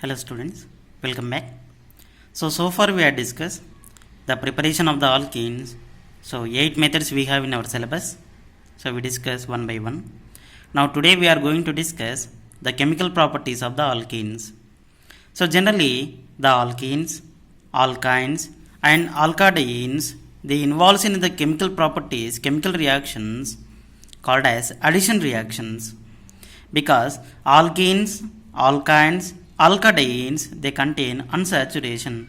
Hello students, welcome back. So far we have discussed the preparation of the alkenes. So 8 methods we have in our syllabus. So we discuss one by one. Now today we are going to discuss the chemical properties of the alkenes. So generally the alkenes, alkynes and alkadienes, they involve in the chemical properties, chemical reactions called as addition reactions, because alkenes, alkynes, alkadienes, they contain unsaturation,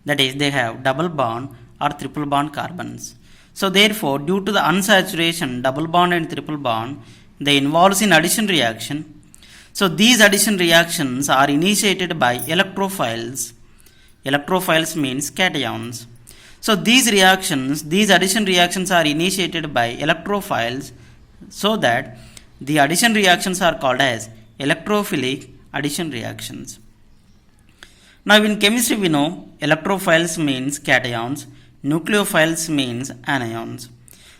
that is they have double bond or triple bond carbons. So therefore due to the unsaturation, double bond and triple bond, they involve in addition reaction. So these addition reactions are initiated by electrophiles. Electrophiles means cations. So these addition reactions are initiated by electrophiles, so that the addition reactions are called as electrophilic addition reactions. Now in chemistry we know electrophiles means cations, nucleophiles means anions.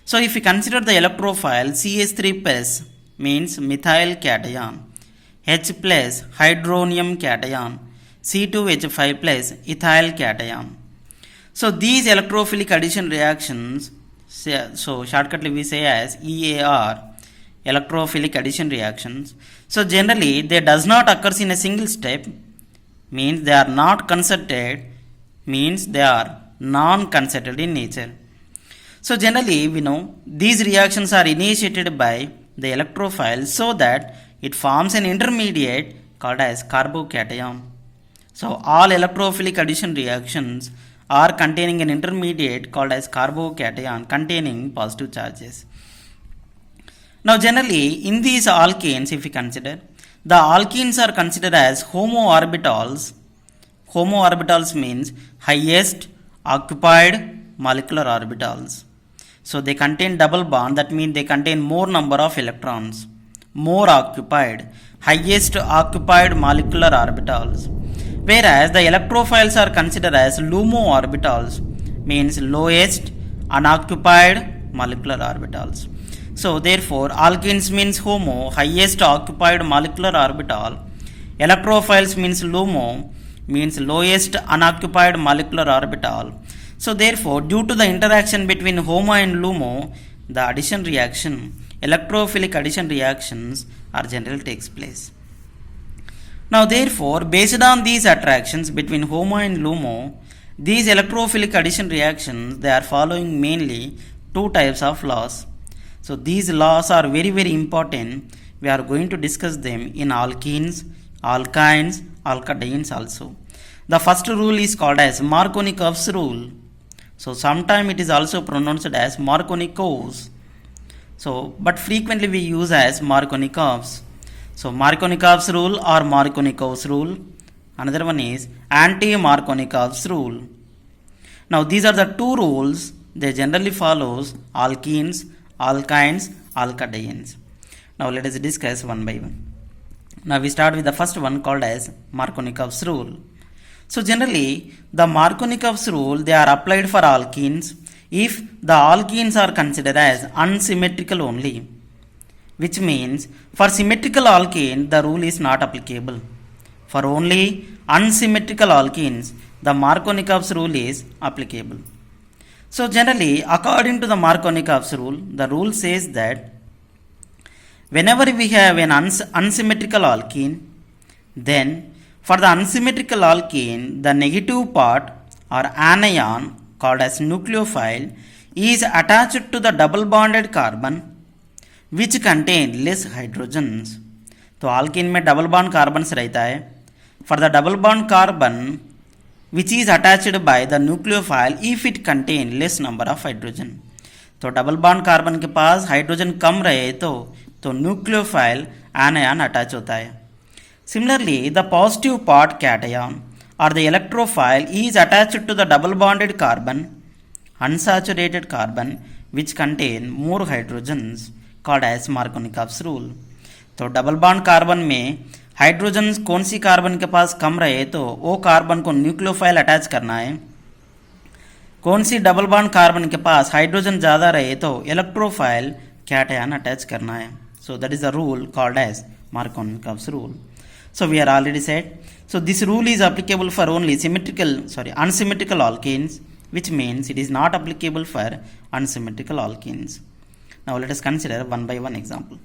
So if we consider the electrophile, CH3 plus means methyl cation, H plus hydronium cation, C2H5 plus ethyl cation. So these electrophilic addition reactions, so shortcutly we say as EAR, electrophilic addition reactions. So generally they does not occur in a single step, means they are not concerted, means they are non-concerted in nature. So generally we know these reactions are initiated by the electrophile, so that it forms an intermediate called as carbocation. So all electrophilic addition reactions are containing an intermediate called as carbocation containing positive charges. Now generally in these alkenes, if we consider, the alkenes are considered as homo-orbitals. Homo-orbitals means highest occupied molecular orbitals. So they contain double bond, that means they contain more number of electrons. More occupied, highest occupied molecular orbitals. Whereas the electrophiles are considered as LUMO-orbitals, means lowest unoccupied molecular orbitals. So therefore alkenes means homo, highest occupied molecular orbital. Electrophiles means LUMO, means lowest unoccupied molecular orbital. So therefore due to the interaction between homo and LUMO, the addition reaction, electrophilic addition reactions are generally takes place. Now therefore based on these attractions between homo and LUMO, these electrophilic addition reactions, they are following mainly two types of laws. So these laws are very important. We are going to discuss them in alkenes, alkynes, alkadienes also. The first rule is called as Markovnikov's rule. So sometimes it is also pronounced as Markovnikov's. So but frequently we use as Markovnikov's. So Markovnikov's rule or Markovnikov's rule. Another one is anti-Markovnikov's rule. Now these are the two rules. They generally follows alkenes, alkynes, alkadienes. Now let us discuss one by one. Now we start with the first one called as Markovnikov's rule. So generally the Markovnikov's rule, they are applied for alkenes if the alkenes are considered as unsymmetrical only, which means for symmetrical alkene the rule is not applicable. For only unsymmetrical alkenes the Markovnikov's rule is applicable. So generally according to the Markovnikov's rule, the rule says that whenever we have an unsymmetrical alkene, then for the unsymmetrical alkene the negative part or anion called as nucleophile is attached to the double bonded carbon which contain less hydrogens. तो alkene में double bond carbons रहता है. For the double bond carbon which is attached by the nucleophile if it contain less number of hydrogen. तो double bond carbon के पास hydrogen कम रहे तो nucleophile anion attach होता है. Similarly, the positive part cation or the electrophile is attached to the double bonded carbon, unsaturated carbon which contain more hydrogens called as Markovnikov's rule. तो double bond carbon में hydrogen कौन सी carbon के पास कम रहे तो वो carbon को nucleophile attach करना है. कौन सी डबल बॉन्ड कार्बन के पास हाइड्रोजन ज़्यादा रहे तो इलेक्ट्रोफाइल कैटआयन अटैच करना है. So that is a rule called as Markovnikov's rule. So we are already said. So this rule is applicable for only unsymmetrical alkenes, which means it is not applicable for unsymmetrical alkenes. Now let us consider one by one example.